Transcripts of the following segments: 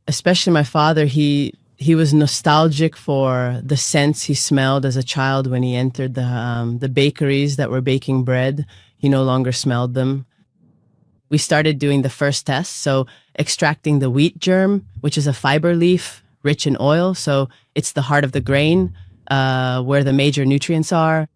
especially my father, he was nostalgic for the scents he smelled as a child when he entered the bakeries that were baking bread. He no longer smelled them. We started doing the first test, so extracting the wheat germ, which is a fiber leaf rich in oil. So it's the heart of the grain, where the major nutrients are.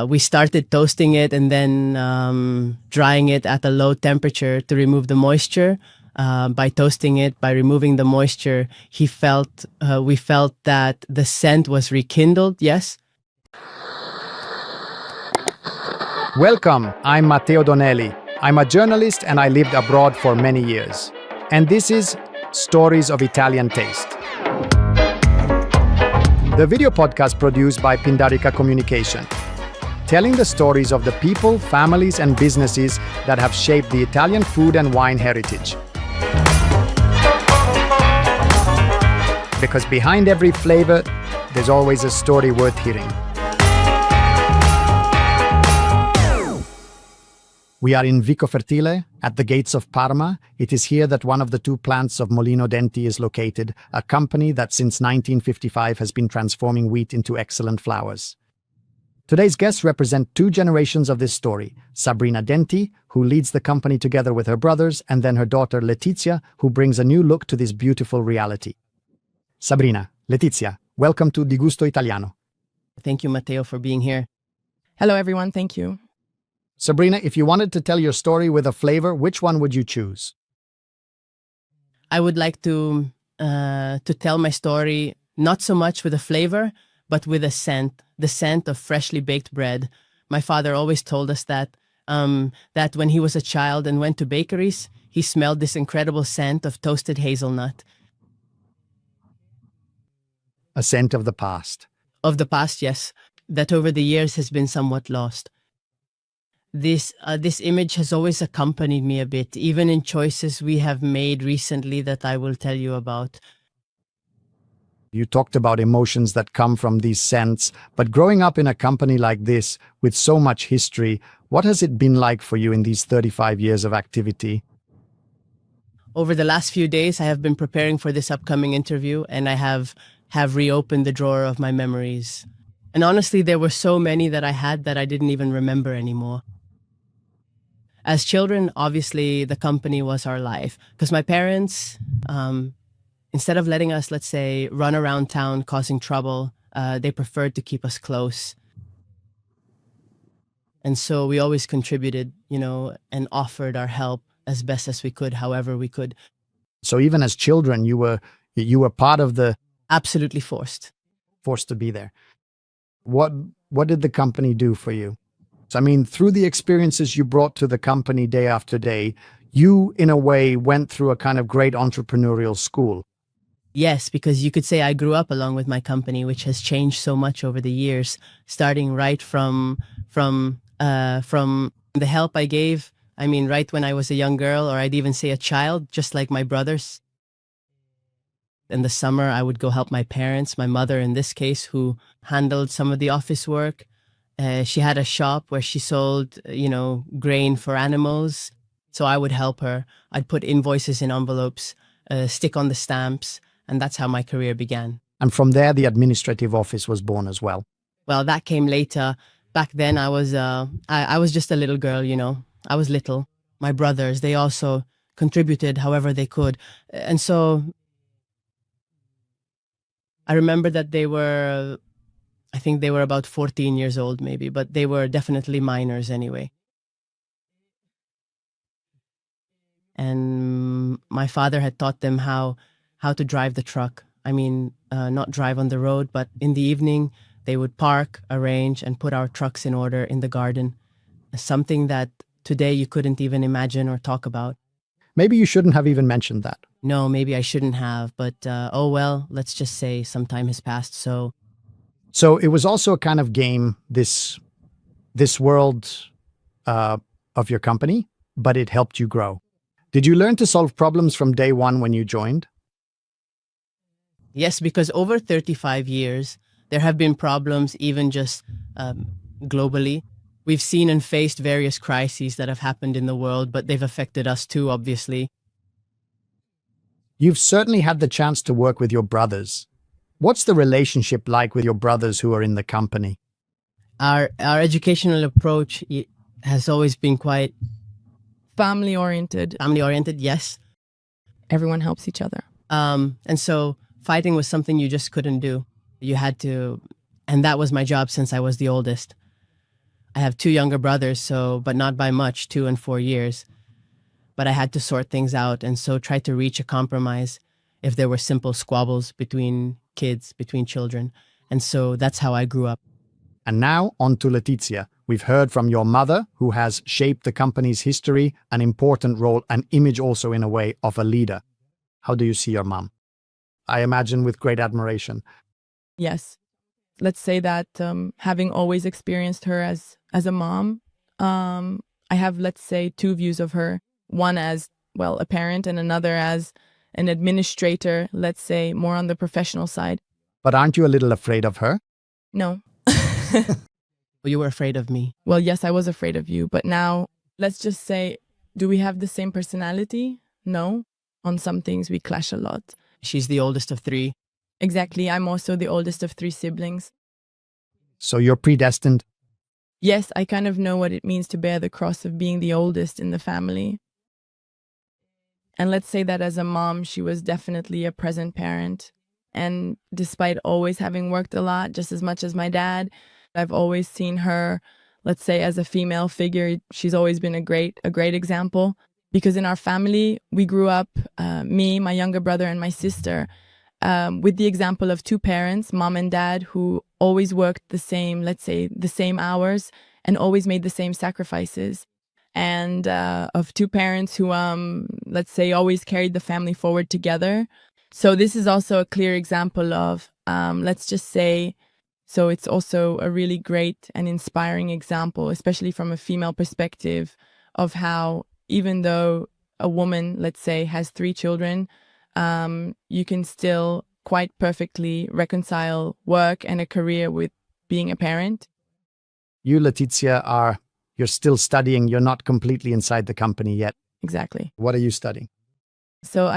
We started toasting it and then drying it at a low temperature to remove the moisture. By toasting it, by removing the moisture, we felt that the scent was rekindled, yes. Welcome, I'm Matteo Donelli. I'm a journalist and I lived abroad for many years. And this is Stories of Italian Taste. The video podcast produced by Pindarica Communication, telling the stories of the people, families and businesses that have shaped the Italian food and wine heritage. Because behind every flavor, there's always a story worth hearing. We are in Vicofertile, at the gates of Parma. It is here that one of the two plants of Molino Denti is located, a company that since 1955 has been transforming wheat into excellent flours. Today's guests represent two generations of this story: Sabrina Denti, who leads the company together with her brothers, and then her daughter Letizia, who brings a new look to this beautiful reality. Sabrina, Letizia, welcome to Di Gusto Italiano. Thank you, Matteo, for being here. Hello, everyone. Thank you. Sabrina, if you wanted to tell your story with a flavor, which one would you choose? I would like to tell my story not so much with a flavor, but with a scent, the scent of freshly baked bread. My father always told us that when he was a child and went to bakeries, he smelled this incredible scent of toasted hazelnut. A scent of the past. Of the past, yes, that over the years has been somewhat lost. This image has always accompanied me a bit, even in choices we have made recently that I will tell you about. You talked about emotions that come from these scents, but growing up in a company like this, with so much history, what has it been like for you in these 35 years of activity? Over the last few days, I have been preparing for this upcoming interview, and I have reopened the drawer of my memories. And honestly, there were so many that I had that I didn't even remember anymore. As children, obviously, the company was our life, because my parents, instead of letting us, let's say, run around town causing trouble, they preferred to keep us close. And so we always contributed, and offered our help as best as we could, however we could. So even as children, you were part of the... Absolutely forced. Forced to be there. What did the company do for you? So, I mean, through the experiences you brought to the company day after day, you, in a way, went through a kind of great entrepreneurial school. Yes, because you could say I grew up along with my company, which has changed so much over the years, starting right from the help I gave. I mean, right when I was a young girl, or I'd even say a child, just like my brothers. In the summer, I would go help my parents, my mother in this case, who handled some of the office work. She had a shop where she sold, grain for animals. So I would help her. I'd put invoices in envelopes, stick on the stamps, and that's how my career began. And from there, the administrative office was born as well. Well, that came later. Back then, I was just a little girl, I was little. My brothers, they also contributed however they could. And so I remember that I think they were about 14 years old maybe, but they were definitely minors anyway. And my father had taught them how to drive the truck. I mean, not drive on the road, but in the evening, they would park, arrange, and put our trucks in order in the garden. Something that today you couldn't even imagine or talk about. Maybe you shouldn't have even mentioned that. No, maybe I shouldn't have, but oh well, let's just say some time has passed, so... So it was also a kind of game, this world of your company, but it helped you grow. Did you learn to solve problems from day one when you joined? Yes, because over 35 years, there have been problems even just globally. We've seen and faced various crises that have happened in the world, but they've affected us too, obviously. You've certainly had the chance to work with your brothers. What's the relationship like with your brothers who are in the company? Our educational approach has always been quite Family oriented. family oriented, yes. Everyone helps each other. And so fighting was something you just couldn't do. You had to, and that was my job since I was the oldest. I have two younger brothers, but not by much, 2 and 4 years. But I had to sort things out and so try to reach a compromise if there were simple squabbles between kids, between children. And so that's how I grew up. And now on to Letizia. We've heard from your mother, who has shaped the company's history, an important role, an image also in a way of a leader. How do you see your mom? I imagine with great admiration. Yes. Let's say that having always experienced her as a mom, I have, let's say, two views of her. One as, well, a parent and another as an administrator, let's say, more on the professional side. But aren't you a little afraid of her? No. You were afraid of me. Well, yes, I was afraid of you. But now, let's just say, do we have the same personality? No. On some things, we clash a lot. She's the oldest of 3. Exactly. I'm also the oldest of 3 siblings. So you're predestined? Yes, I kind of know what it means to bear the cross of being the oldest in the family. And let's say that as a mom, she was definitely a present parent. And despite always having worked a lot, just as much as my dad, I've always seen her, let's say, as a female figure. She's always been a great example. Because in our family, we grew up, me, my younger brother, and my sister, with the example of 2 parents, mom and dad, who always worked the same, let's say, the same hours and always made the same sacrifices. And of 2 parents who, let's say, always carried the family forward together. So this is also a clear example of, let's just say, so it's also a really great and inspiring example, especially from a female perspective, of how even though a woman, let's say, has 3 children, you can still quite perfectly reconcile work and a career with being a parent. You, Letizia, you're still studying. You're not completely inside the company yet. Exactly. What are you studying? So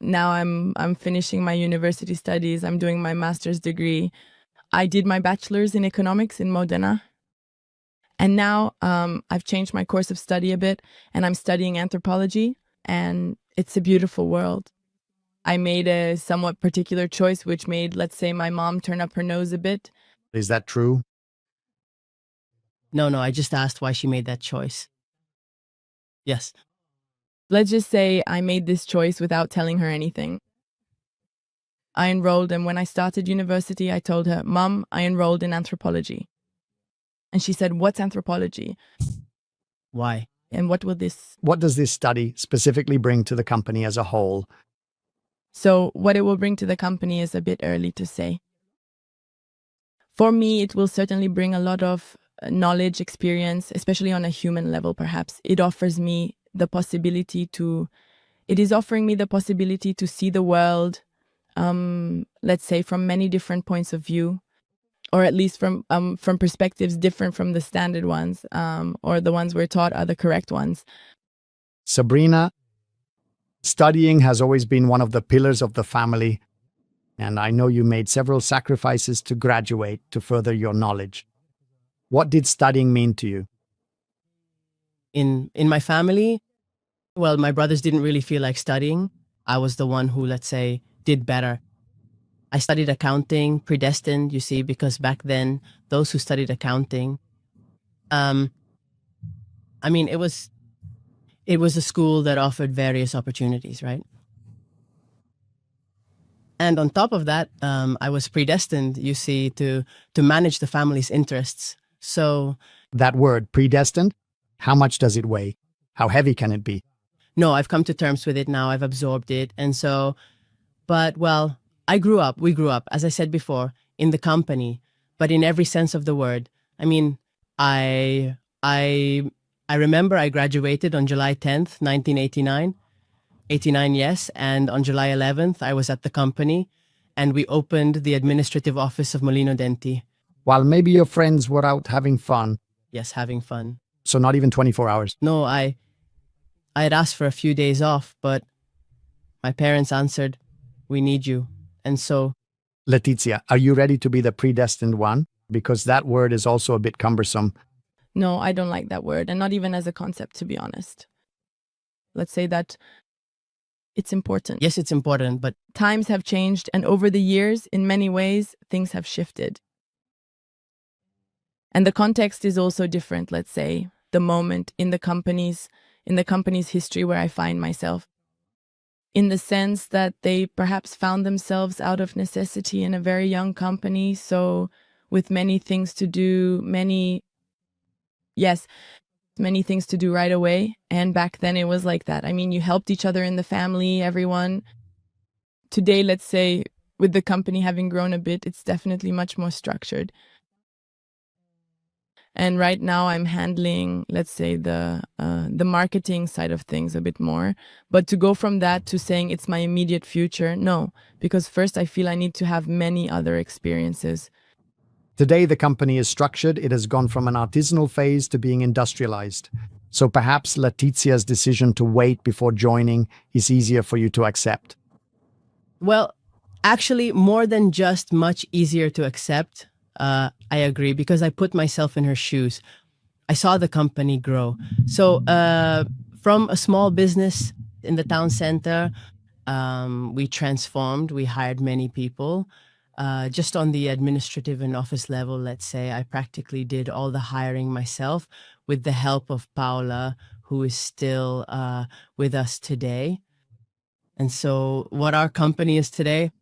now I'm finishing my university studies. I'm doing my master's degree. I did my bachelor's in economics in Modena. And now I've changed my course of study a bit and I'm studying anthropology, and it's a beautiful world. I made a somewhat particular choice, which made, let's say, my mom turn up her nose a bit. Is that true? No, I just asked why she made that choice. Yes. Let's just say I made this choice without telling her anything. I enrolled, and when I started university, I told her, Mom, I enrolled in anthropology. And she said, what's anthropology? Why? And what does this study specifically bring to the company as a whole? So what it will bring to the company is a bit early to say. For me, it will certainly bring a lot of knowledge, experience, especially on a human level, perhaps. It is offering me the possibility to see the world, let's say, from many different points of view, or at least from perspectives different from the standard ones, or the ones we're taught are the correct ones. Sabrina, studying has always been one of the pillars of the family, and I know you made several sacrifices to graduate to further your knowledge. What did studying mean to you? In my family, well, my brothers didn't really feel like studying. I was the one who, let's say, did better. I studied accounting, predestined, you see, because back then, those who studied accounting, it was a school that offered various opportunities, right? And on top of that, I was predestined, you see, to manage the family's interests. So that word, predestined, how much does it weigh? How heavy can it be? No, I've come to terms with it now. I've absorbed it. And so, we grew up, as I said before, in the company, but in every sense of the word. I remember I graduated on July 10th, 1989. 89, yes. And on July 11th, I was at the company and we opened the administrative office of Molino Denti. While maybe your friends were out having fun. Yes, having fun. So not even 24 hours. No, I had asked for a few days off, but My parents answered, "We need you." And so, Letizia, are you ready to be the predestined one? Because that word is also a bit cumbersome. No, I don't like that word, and not even as a concept, to be honest. Let's say that it's important. yes, it's important, but Times have changed, and over the years, in many ways, things have shifted. And the context is also different, let's say, the moment in the company's history where I find myself. In the sense that they perhaps found themselves out of necessity in a very young company, so with many things to do, many things to do right away. And back then it was like that. I mean, you helped each other in the family, everyone. Today, let's say, with the company having grown a bit, it's definitely much more structured. And right now I'm handling, let's say, the marketing side of things a bit more. But to go from that to saying it's my immediate future, no, because first I feel I need to have many other experiences. Today, the company is structured. It has gone from an artisanal phase to being industrialized. So perhaps Letizia's decision to wait before joining is easier for you to accept. well, actually, more than just much easier to accept. I agree because I put myself in her shoes. I saw the company grow. So from a small business in the town center, we transformed. We hired many people. Just on the administrative and office level, let's say, I practically did all the hiring myself with the help of Paula, who is still with us today. And so, what our company is today,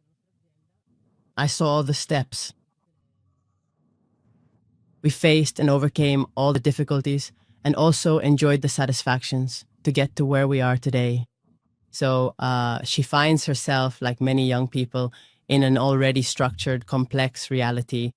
I saw all the steps. We faced and overcame all the difficulties and also enjoyed the satisfactions to get to where we are today. So she finds herself, like many young people, in an already structured, complex reality.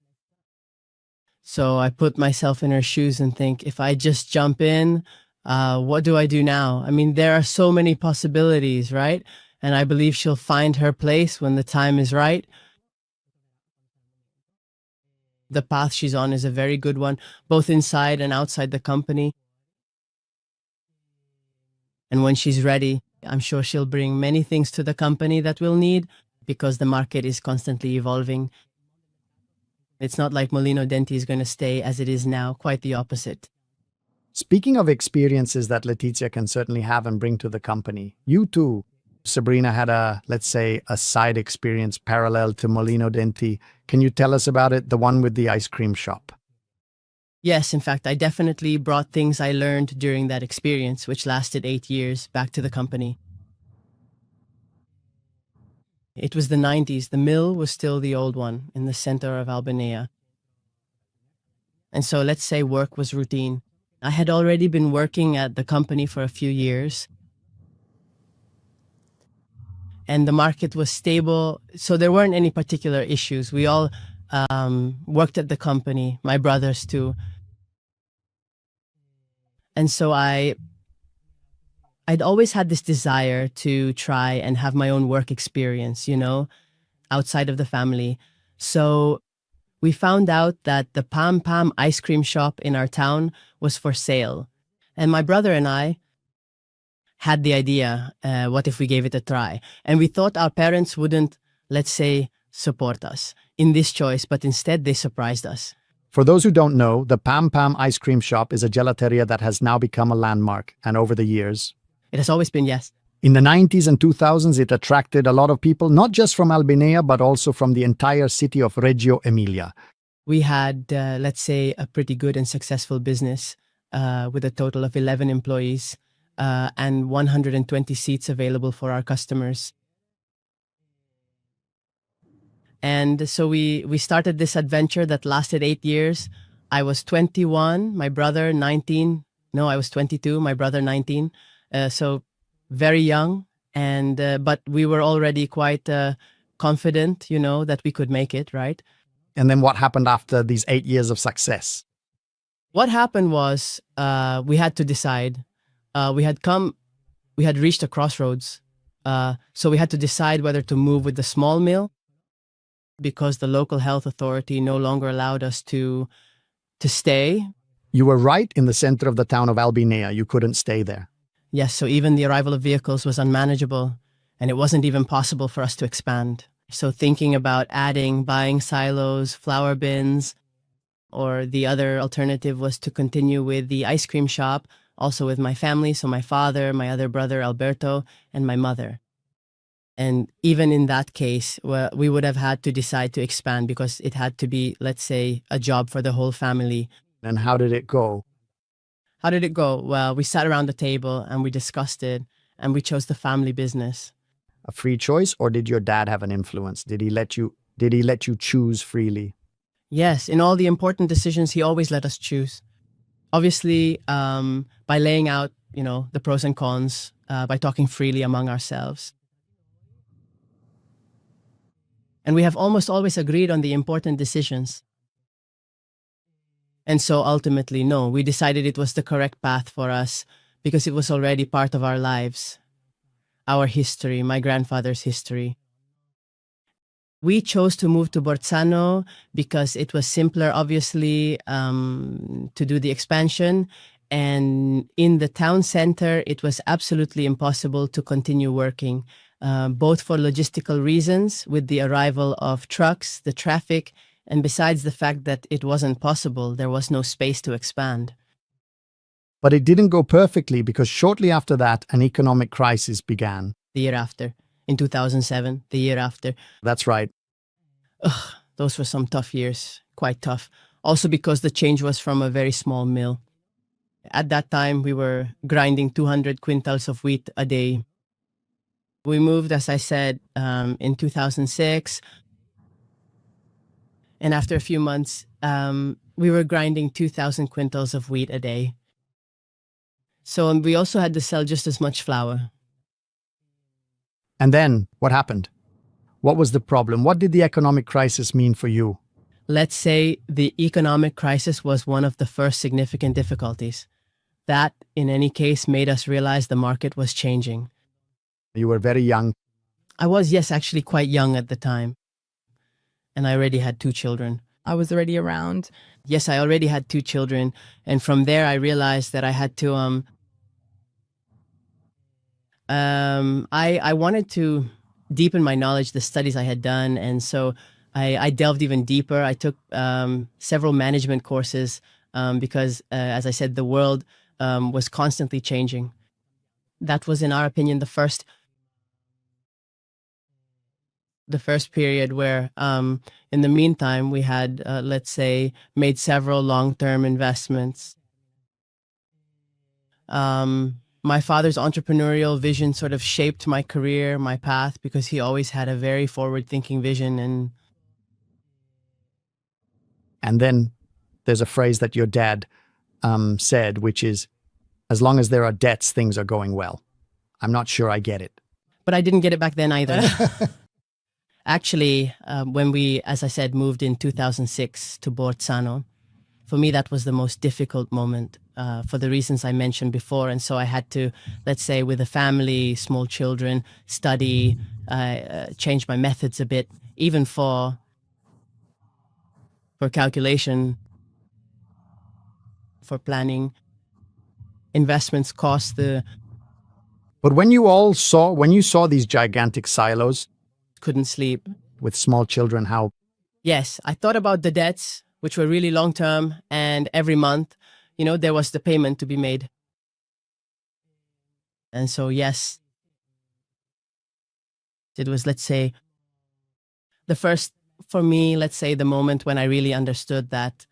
So I put myself in her shoes and think, if I just jump in, what do I do now? I mean, there are so many possibilities, right? And I believe she'll find her place when the time is right. The path she's on is a very good one, both inside and outside the company. And when she's ready, I'm sure she'll bring many things to the company that we'll need because the market is constantly evolving. It's not like Molino Denti is going to stay as it is now, quite the opposite. Speaking of experiences that Letizia can certainly have and bring to the company, you too, Sabrina, had let's say, a side experience parallel to Molino Denti. Can you tell us about it, the one with the ice cream shop? Yes, in fact, I definitely brought things I learned during that experience, which lasted 8 years, back to the company. It was the 90s. The mill was still the old one in the center of Albania. And so let's say work was routine. I had already been working at the company for a few years. And the market was stable, so there weren't any particular issues. We all worked at the company, my brothers too. And so I'd always had this desire to try and have my own work experience, outside of the family. So we found out that the Pam Pam ice cream shop in our town was for sale. And my brother and I had the idea, what if we gave it a try? And we thought our parents wouldn't, let's say, support us in this choice, but instead they surprised us. For those who don't know, the Pam Pam ice cream shop is a gelateria that has now become a landmark, and over the years, It has always been yes. in the 90s and 2000s, it attracted a lot of people, not just from Albania, but also from the entire city of Reggio Emilia. We had, let's say, a pretty good and successful business with a total of 11 employees and 120 seats available for our customers. And so we started this adventure that lasted 8 years. I was 21, my brother 19. No, I was 22, my brother 19. So very young, and but we were already quite confident, that we could make it, right? And then what happened after these 8 years of success? What happened was we had to decide. We had reached a crossroads. So we had to decide whether to move with the small mill because the local health authority no longer allowed us to stay. You were right in the center of the town of Albania. You couldn't stay there. Yes, so even the arrival of vehicles was unmanageable. and it wasn't even possible for us to expand. So thinking about buying silos, flour bins, or the other alternative was to continue with the ice cream shop, also with my family, so my father, my other brother Alberto, and my mother. And even in that case, well, we would have had to decide to expand because it had to be, let's say, a job for the whole family. And how did it go? How did it go? Well, we sat around the table and we discussed it, and we chose the family business. A free choice, or did your dad have an influence? Did he let you choose freely? Yes, in all the important decisions, he always let us choose. Obviously, by laying out, the pros and cons, by talking freely among ourselves. And we have almost always agreed on the important decisions. And so ultimately, no, we decided it was the correct path for us because it was already part of our lives, our history, my grandfather's history. We chose to move to Bolzano because it was simpler, obviously, to do the expansion. And in the town center, it was absolutely impossible to continue working, both for logistical reasons with the arrival of trucks, the traffic, and besides the fact that it wasn't possible, there was no space to expand. But it didn't go perfectly because shortly after that, an economic crisis began. The year after, in 2007, the year after. That's right. Ugh, those were some tough years, quite tough. Also because the change was from a very small mill. At that time, we were grinding 200 quintals of wheat a day. We moved, as I said, in 2006. And after a few months, we were grinding 2,000 quintals of wheat a day. So we also had to sell just as much flour. And then, what happened? What was the problem? What did the economic crisis mean for you? Let's say the economic crisis was one of the first significant difficulties. That, in any case, made us realize the market was changing. You were very young. I was, yes, actually quite young at the time. And I already had 2 children. I was already around. Yes, I already had 2 children. And from there, I realized that I had to, I wanted to deepen my knowledge, the studies I had done. And so I delved even deeper. I took several management courses because, as I said, the world was constantly changing. That was, in our opinion, the first period where, in the meantime, we had, let's say, made several long-term investments. My father's entrepreneurial vision sort of shaped my career, my path, because he always had a very forward-thinking vision. And then there's a phrase that your dad said, which is, as long as there are debts, things are going well. I'm not sure I get it. But I didn't get it back then either. Actually, when we, as I said, moved in 2006 to Bolzano, for me, that was the most difficult moment for the reasons I mentioned before. And so I had to, let's say, with a family, small children, study, change my methods a bit, even for calculation, for planning, investments cost But when you saw these gigantic silos couldn't sleep. with small children, how? Yes, I thought about the debts, which were really long term, and every month, there was the payment to be made. And so, yes, it was, let's say, the first, for me, let's say, the moment when I really understood that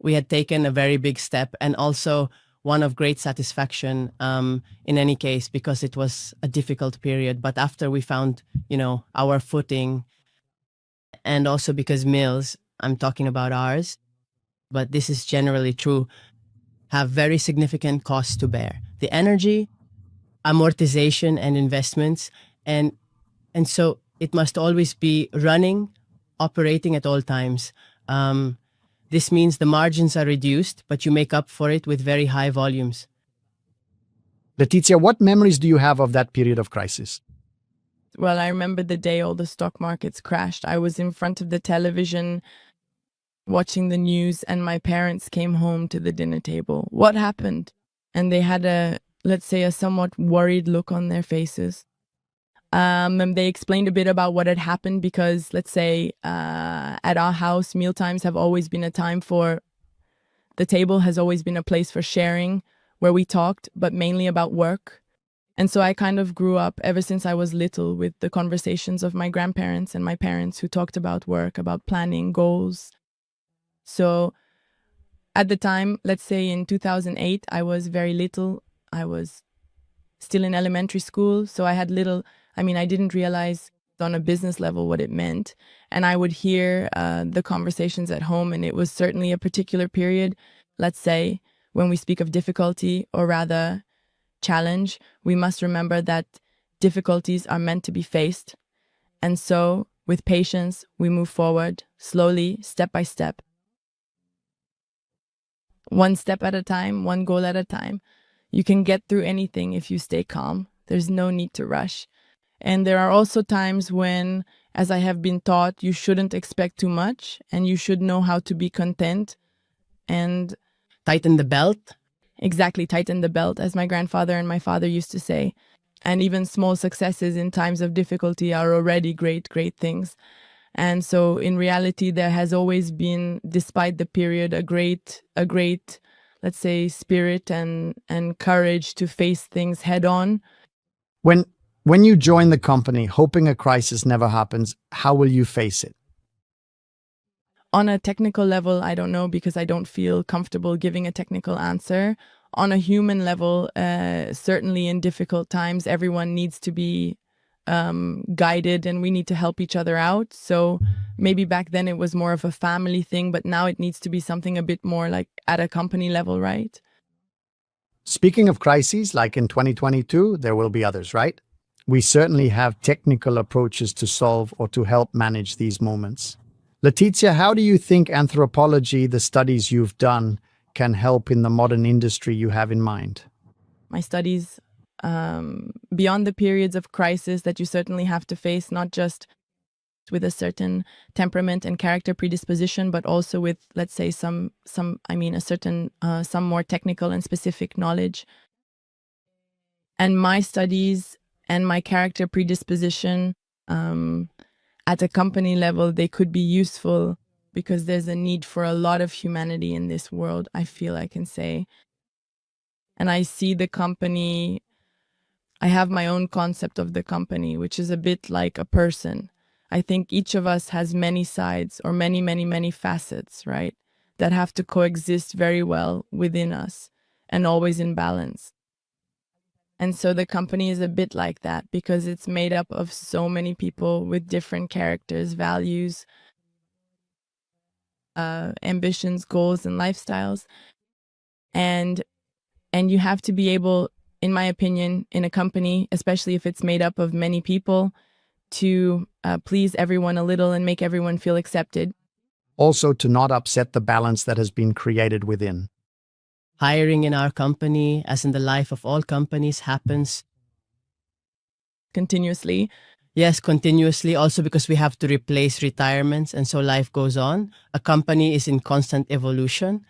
we had taken a very big step, and also one of great satisfaction in any case, because it was a difficult period. But after we found, our footing, and also because mills, I'm talking about ours, but this is generally true, have very significant costs to bear. The energy, amortization, and investments. And so it must always be running, operating at all times. This means the margins are reduced, but you make up for it with very high volumes. Letizia, what memories do you have of that period of crisis? Well, I remember the day all the stock markets crashed. I was in front of the television watching the news, and my parents came home to the dinner table. What happened? And they had let's say, a somewhat worried look on their faces. And they explained a bit about what had happened because, let's say, at our house, meal times have always been a time for the table has always been a place for sharing where we talked, but mainly about work. And so I kind of grew up ever since I was little with the conversations of my grandparents and my parents who talked about work, about planning, goals. So at the time, let's say in 2008, I was very little. I was still in elementary school. So I had I didn't realize on a business level what it meant. And I would hear the conversations at home. And it was certainly a particular period, let's say, when we speak of difficulty or rather challenge, we must remember that difficulties are meant to be faced. And so, with patience, we move forward slowly, step by step. One step at a time, one goal at a time. You can get through anything if you stay calm. There's no need to rush. And there are also times when, as I have been taught, you shouldn't expect too much and you should know how to be content and Tighten the belt. exactly tighten the belt, as my grandfather and my father used to say. And even small successes in times of difficulty are already great, great things. And so in reality, there has always been, despite the period, a great, let's say, spirit and courage to face things head on. When you join the company, hoping a crisis never happens, how will you face it? On a technical level, I don't know because I don't feel comfortable giving a technical answer. On a human level, certainly in difficult times, everyone needs to be guided and we need to help each other out. So maybe back then it was more of a family thing, but now it needs to be something a bit more like at a company level, right? Speaking of crises, like in 2022, there will be others, right? We certainly have technical approaches to solve or to help manage these moments. Letizia, how do you think anthropology, the studies you've done, can help in the modern industry you have in mind? My studies, beyond the periods of crisis that you certainly have to face, not just with a certain temperament and character predisposition, but also with, let's say, some more technical and specific knowledge. And my studies and my character predisposition, at a company level, they could be useful because there's a need for a lot of humanity in this world, I feel I can say. And I see the company, I have my own concept of the company, which is a bit like a person. I think each of us has many sides or many, many, many facets, right? That have to coexist very well within us and always in balance. And so the company is a bit like that because it's made up of so many people with different characters, values, ambitions, goals, and lifestyles. And you have to be able, in my opinion, in a company, especially if it's made up of many people, to please everyone a little and make everyone feel accepted. Also, to not upset the balance that has been created within. Hiring in our company, as in the life of all companies, happens. Continuously. Yes, continuously, also because we have to replace retirements, and so life goes on. A company is in constant evolution.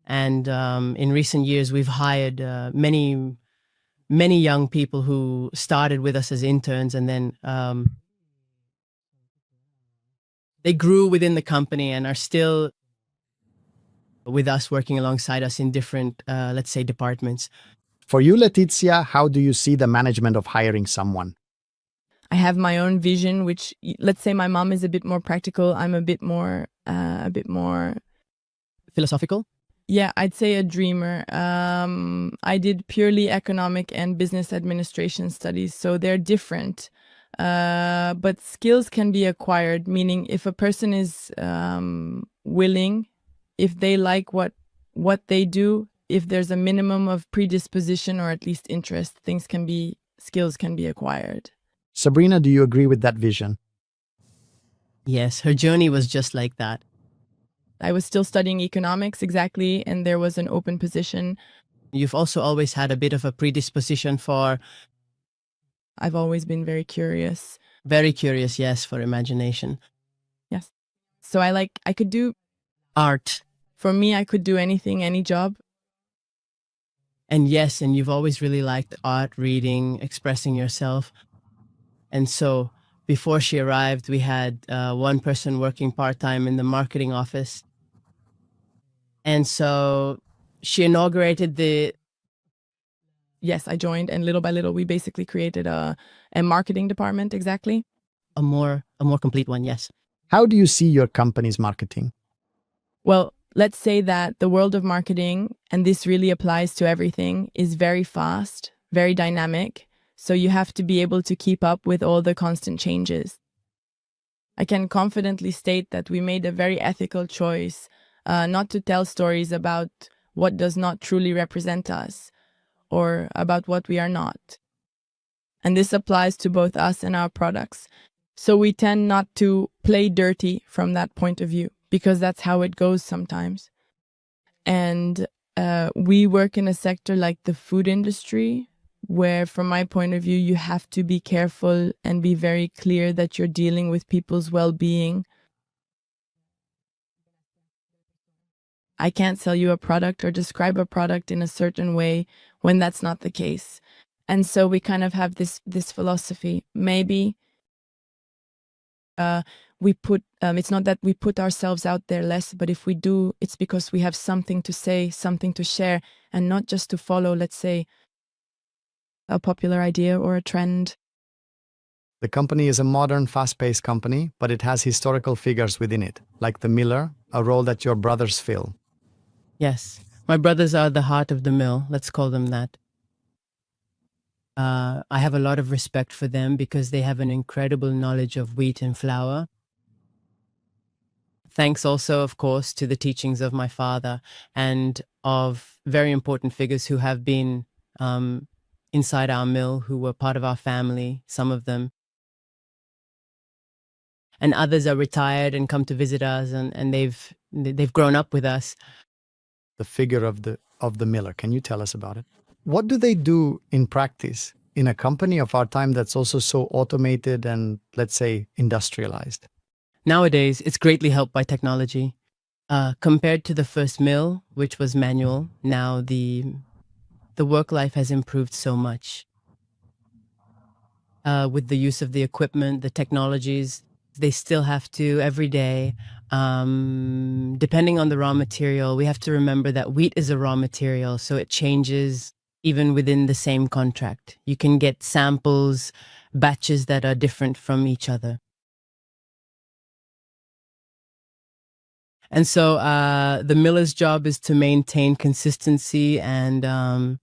And in recent years, we've hired many young people who started with us as interns, and then they grew within the company and are still with us, working alongside us in different, let's say, departments. For you, Letizia, how do you see the management of hiring someone? I have my own vision, which, let's say, my mom is a bit more practical. I'm a bit more Philosophical? Yeah, I'd say a dreamer. I did purely economic and business administration studies, so they're different. But skills can be acquired, meaning if a person is willing, if they like what they do, if there's a minimum of predisposition or at least interest, skills can be acquired. Sabrina, do you agree with that vision? Yes, her journey was just like that. I was still studying economics, exactly, and there was an open position. You've also always had a bit of a predisposition for... I've always been very curious. Very curious, yes, for imagination. Yes. So I could do art. For me, I could do anything, any job. And yes, and you've always really liked art, reading, expressing yourself. And so before she arrived, we had one person working part-time in the marketing office. And so she inaugurated the... Yes, I joined, and little by little, we basically created a marketing department, exactly. a more complete one, yes. How do you see your company's marketing? Well, let's say that the world of marketing, and this really applies to everything, is very fast, very dynamic. So you have to be able to keep up with all the constant changes. I can confidently state that we made a very ethical choice not to tell stories about what does not truly represent us or about what we are not. And this applies to both us and our products. So we tend not to play dirty from that point of view, because that's how it goes sometimes. And we work in a sector like the food industry, where from my point of view, you have to be careful and be very clear that you're dealing with people's well-being. I can't sell you a product or describe a product in a certain way when that's not the case. And so we kind of have this philosophy. Maybe we put, it's not that we put ourselves out there less, but if we do, it's because we have something to say, something to share, and not just to follow, let's say, a popular idea or a trend. The company is a modern, fast-paced company, but it has historical figures within it, like the miller, a role that your brothers fill. Yes. My brothers are the heart of the mill. Let's call them that. I have a lot of respect for them because they have an incredible knowledge of wheat and flour. Thanks also, of course, to the teachings of my father and of very important figures who have been inside our mill, who were part of our family, some of them. And others are retired and come to visit us, and they've grown up with us. The figure of the miller. Can you tell us about it? What do they do in practice in a company of our time that's also so automated and, let's say, industrialized? Nowadays, it's greatly helped by technology. Compared to the first mill, which was manual, now the work life has improved so much. With the use of the equipment, the technologies, they still have to every day, depending on the raw material. We have to remember that wheat is a raw material, so it changes even within the same contract. You can get samples, batches that are different from each other. And so the miller's job is to maintain consistency and to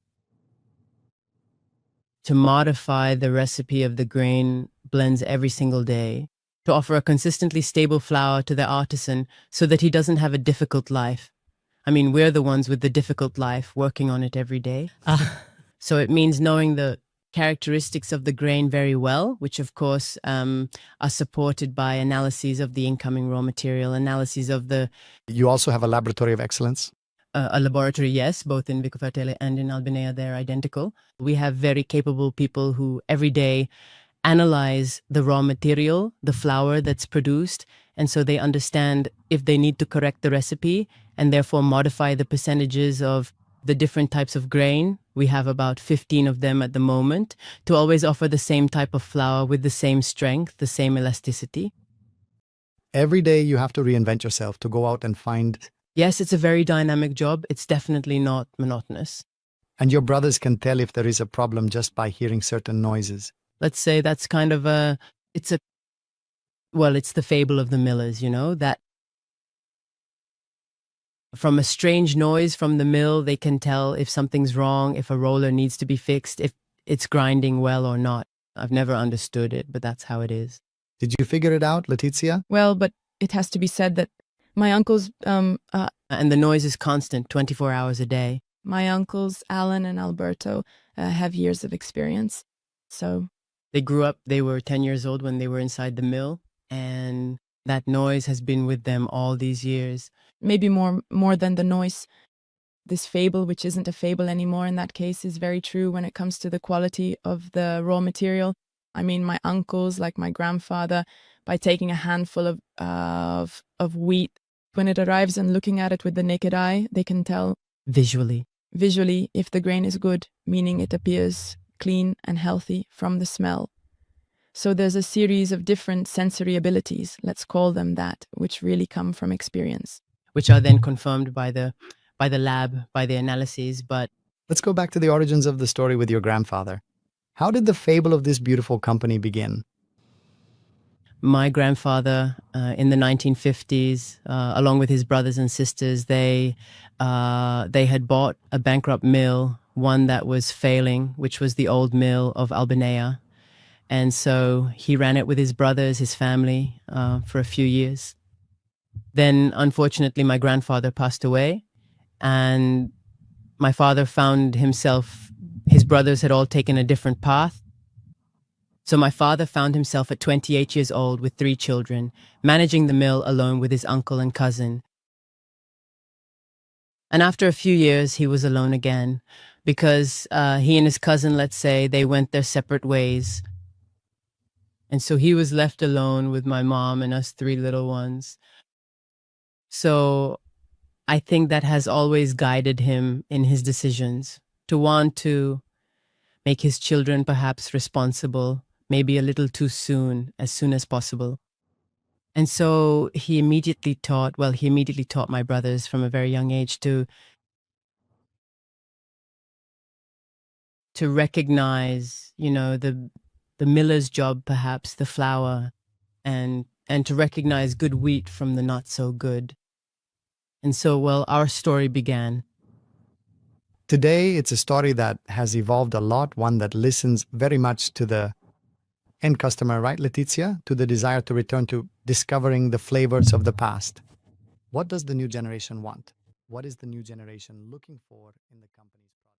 modify the recipe of the grain blends every single day, to offer a consistently stable flour to the artisan so that he doesn't have a difficult life. I mean, we're the ones with the difficult life working on it every day. So it means knowing the characteristics of the grain very well, which of course are supported by analyses of the incoming raw material, analyses of the... You also have a laboratory of excellence? A laboratory, yes, both in Vicofertile and in Albinea, they're identical. We have very capable people who every day analyze the raw material, the flour that's produced, and so they understand if they need to correct the recipe and therefore modify the percentages of the different types of grain. We have about 15 of them at the moment, to always offer the same type of flour with the same strength, the same elasticity. Every day you have to reinvent yourself to go out and find... Yes, it's a very dynamic job. It's definitely not monotonous. And your brothers can tell if there is a problem just by hearing certain noises. Let's say that's kind of it's the fable of the millers, you know, that from a strange noise from the mill, they can tell if something's wrong, if a roller needs to be fixed, if it's grinding well or not. I've never understood it, but that's how it is. Did you figure it out, Letizia? Well, but it has to be said that my uncles... and the noise is constant, 24 hours a day. My uncles, Alan and Alberto, have years of experience. So they grew up, they were 10 years old when they were inside the mill, and that noise has been with them all these years. Maybe more than the noise. This fable, which isn't a fable anymore in that case, is very true when it comes to the quality of the raw material. I mean, my uncles, like my grandfather, by taking a handful of wheat, when it arrives and looking at it with the naked eye, they can tell Visually. visually if the grain is good, meaning it appears clean and healthy from the smell. So there's a series of different sensory abilities, let's call them that, which really come from experience. Which are then confirmed by the lab, by the analyses. But let's go back to the origins of the story with your grandfather. How did the fable of this beautiful company begin? my grandfather, in the 1950s, along with his brothers and sisters, they had bought a bankrupt mill, one that was failing, which was the old mill of Albanea. And so he ran it with his brothers, his family, for a few years. Then, unfortunately, my grandfather passed away, and my father found himself, his brothers had all taken a different path. So my father found himself at 28 years old with 3 children, managing the mill alone with his uncle and cousin. And after a few years, he was alone again because he and his cousin, let's say, they went their separate ways. And so he was left alone with my mom and us 3 little ones. So I think that has always guided him in his decisions, to want to make his children perhaps responsible, maybe a little too soon as possible. And so he immediately taught my brothers from a very young age to recognize, the miller's job, perhaps the flour, and to recognize good wheat from the not so good. And so, our story began. Today, it's a story that has evolved a lot, one that listens very much to the end customer, right, Letizia? To the desire to return to discovering the flavors of the past. What does the new generation want? What is the new generation looking for in the company's product?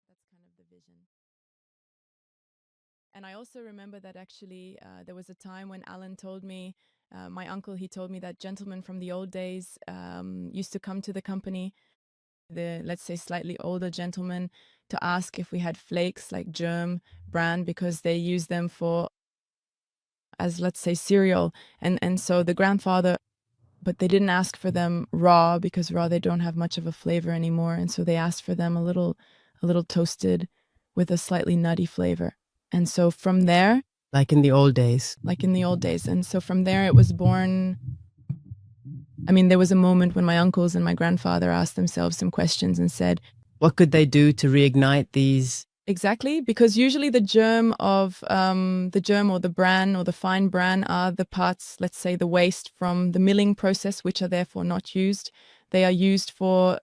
That's kind of the vision. And I also remember that actually there was a time when Alan told me, my uncle, he told me that gentlemen from the old days used to come to the company, the, let's say, slightly older gentlemen, to ask if we had flakes like germ, bran, because they use them for, as let's say, cereal. And so the grandfather, but they didn't ask for them raw, because raw they don't have much of a flavor anymore. And so they asked for them a little toasted with a slightly nutty flavor. And so from there, Like in the old days. And so from there it was born. I mean, there was a moment when my uncles and my grandfather asked themselves some questions and said, what could they do to reignite these? Exactly, because usually the germ or the bran or the fine bran are the parts, let's say the waste from the milling process, which are therefore not used. They are used for,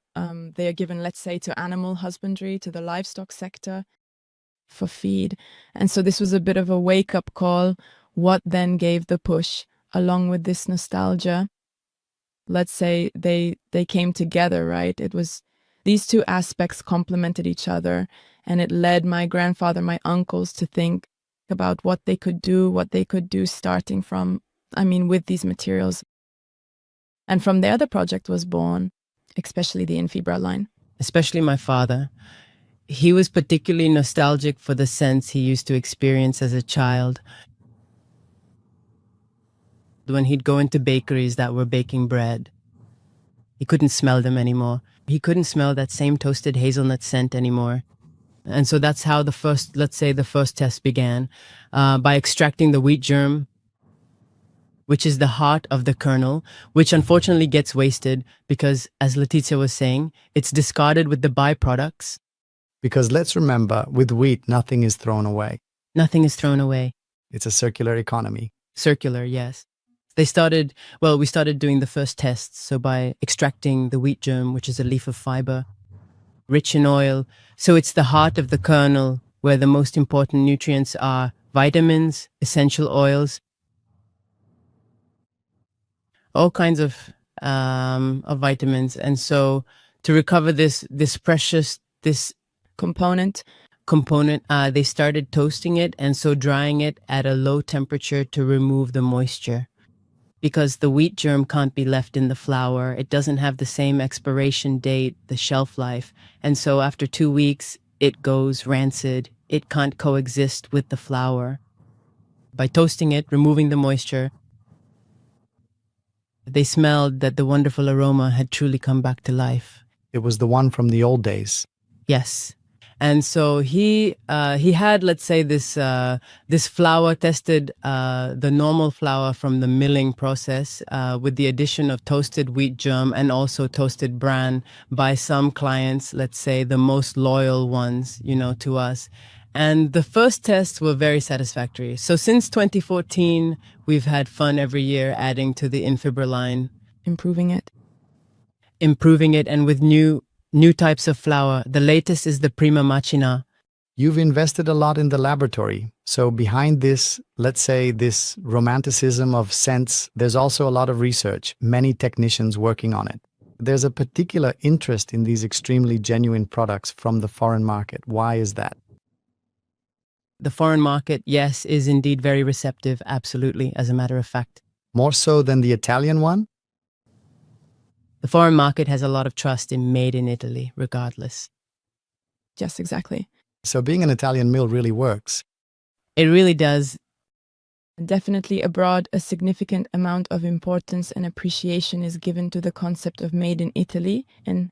they are given, let's say, to animal husbandry, to the livestock sector, for feed. And so this was a bit of a wake-up call. What then gave the push along with this nostalgia? Let's say they came together, right? It was these two aspects complemented each other, and it led my grandfather, my uncles, to think about what they could do starting from, with these materials. And from there, the project was born, especially the Infibra line. Especially my father. He was particularly nostalgic for the scents he used to experience as a child. When he'd go into bakeries that were baking bread, he couldn't smell them anymore. He couldn't smell that same toasted hazelnut scent anymore. And so that's how the first test began, by extracting the wheat germ, which is the heart of the kernel, which unfortunately gets wasted because, as Letizia was saying, it's discarded with the byproducts. Because let's remember, with wheat, nothing is thrown away. Nothing is thrown away. It's a circular economy. Circular, yes. We started doing the first tests. So by extracting the wheat germ, which is a leaf of fiber, rich in oil. So it's the heart of the kernel where the most important nutrients are vitamins, essential oils, all kinds of vitamins. And so to recover this precious Component. component, they started toasting it and so drying it at a low temperature to remove the moisture. Because the wheat germ can't be left in the flour. It doesn't have the same expiration date, the shelf life. And so after 2 weeks, it goes rancid. It can't coexist with the flour. By toasting it, removing the moisture, they smelled that the wonderful aroma had truly come back to life. It was the one from the old days. Yes. And so he had, let's say, this flour tested, the normal flour from the milling process, with the addition of toasted wheat germ and also toasted bran by some clients, let's say the most loyal ones, to us. And the first tests were very satisfactory. So since 2014, we've had fun every year adding to the Infibra line, Improving it. and with new types of flour. The latest is the Prima Macina. You've invested a lot in the laboratory. So behind this, let's say, this romanticism of scents, there's also a lot of research, many technicians working on it. There's a particular interest in these extremely genuine products from the foreign market. Why is that? The foreign market, yes, is indeed very receptive, absolutely, as a matter of fact. More so than the Italian one? The foreign market has a lot of trust in made in Italy, regardless. Yes, exactly. So being an Italian mill really works. It really does. Definitely abroad, a significant amount of importance and appreciation is given to the concept of made in Italy, and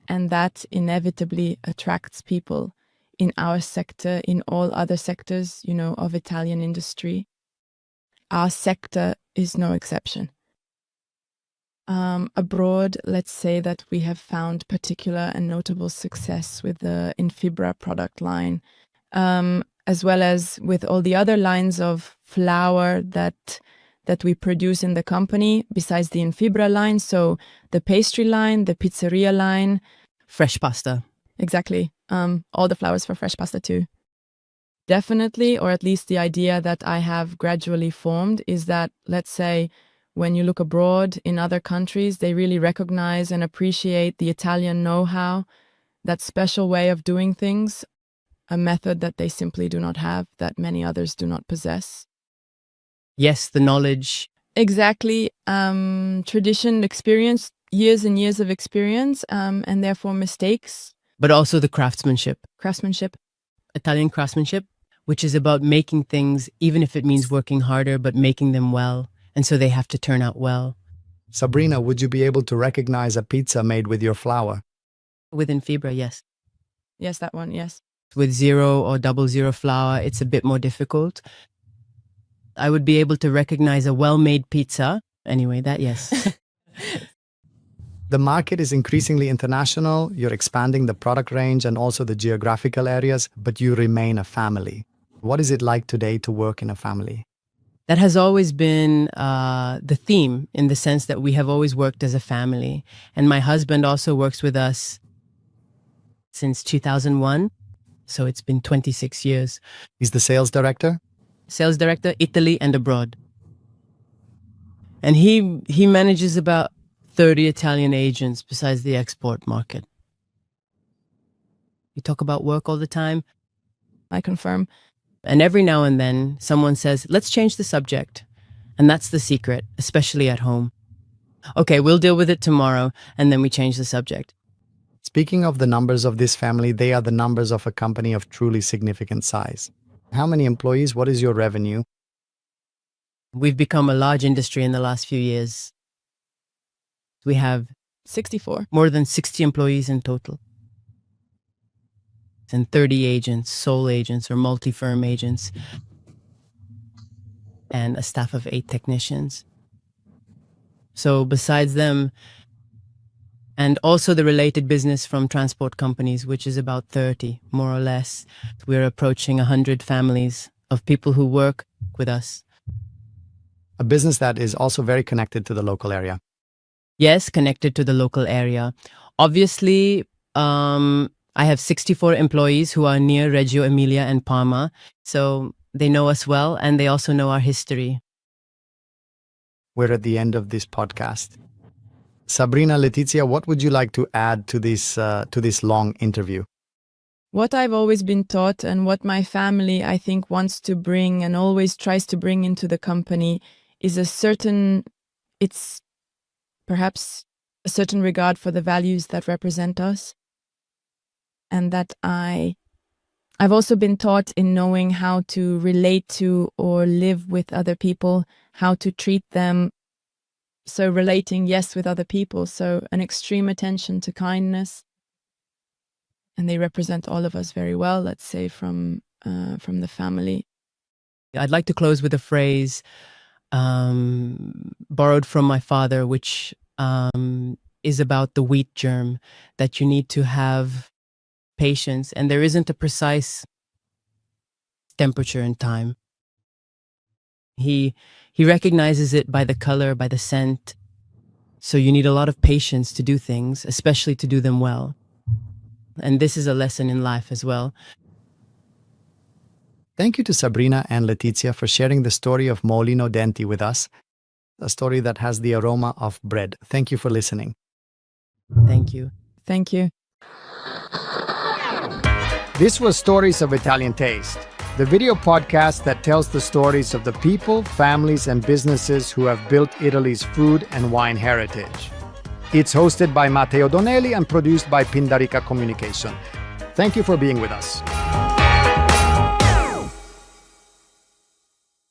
that inevitably attracts people in our sector, in all other sectors, of Italian industry. Our sector is no exception. Abroad, let's say that we have found particular and notable success with the Infibra product line, as well as with all the other lines of flour that we produce in the company, besides the Infibra line. So the pastry line, the pizzeria line. Fresh pasta. Exactly. All the flours for fresh pasta too. Definitely, or at least the idea that I have gradually formed is that, let's say, when you look abroad in other countries, they really recognize and appreciate the Italian know-how, that special way of doing things, a method that they simply do not have, that many others do not possess. Yes, the knowledge. Exactly. Tradition, experience, years and years of experience, and therefore mistakes. But also the craftsmanship. Craftsmanship. Italian craftsmanship, which is about making things, even if it means working harder, but making them well. And so they have to turn out well. Sabrina, would you be able to recognize a pizza made with your flour? With Infibra, yes. Yes, that one, yes. With 0 or 00 flour, it's a bit more difficult. I would be able to recognize a well-made pizza. Anyway, that, yes. The market is increasingly international. You're expanding the product range and also the geographical areas, but you remain a family. What is it like today to work in a family? That has always been the theme, in the sense that we have always worked as a family. And my husband also works with us since 2001. So it's been 26 years. He's the sales director? Sales director, Italy and abroad. And he manages about 30 Italian agents besides the export market. We talk about work all the time. I confirm. And every now and then, someone says, let's change the subject. And that's the secret, especially at home. Okay, we'll deal with it tomorrow, and then we change the subject. Speaking of the numbers of this family, they are the numbers of a company of truly significant size. How many employees? What is your revenue? We've become a large industry in the last few years. We have 64. more than 60 employees in total. And 30 agents, sole agents or multi-firm agents, and a staff of 8 technicians. So besides them, and also the related business from transport companies, which is about 30, more or less, we're approaching 100 families of people who work with us. a business that is also very connected to the local area. Yes, connected to the local area. Obviously, I have 64 employees who are near Reggio Emilia and Parma, so they know us well and they also know our history. We're at the end of this podcast. Sabrina, Letizia, what would you like to add to this long interview? What I've always been taught and what my family, I think, wants to bring and always tries to bring into the company is it's perhaps a certain regard for the values that represent us. And that I've also been taught in knowing how to relate to or live with other people, how to treat them. So relating, yes, with other people. So an extreme attention to kindness. And they represent all of us very well, let's say, from the family. I'd like to close with a phrase borrowed from my father, which is about the wheat germ, that you need to have patience, and there isn't a precise temperature and time. He recognizes it by the color, by the scent. So you need a lot of patience to do things, especially to do them well. And this is a lesson in life as well. Thank you to Sabrina and Letizia for sharing the story of Molino Denti with us, a story that has the aroma of bread. Thank you for listening. Thank you. Thank you. This was Stories of Italian Taste, the video podcast that tells the stories of the people, families, and businesses who have built Italy's food and wine heritage. It's hosted by Matteo Donelli and produced by Pindarica Communication. Thank you for being with us.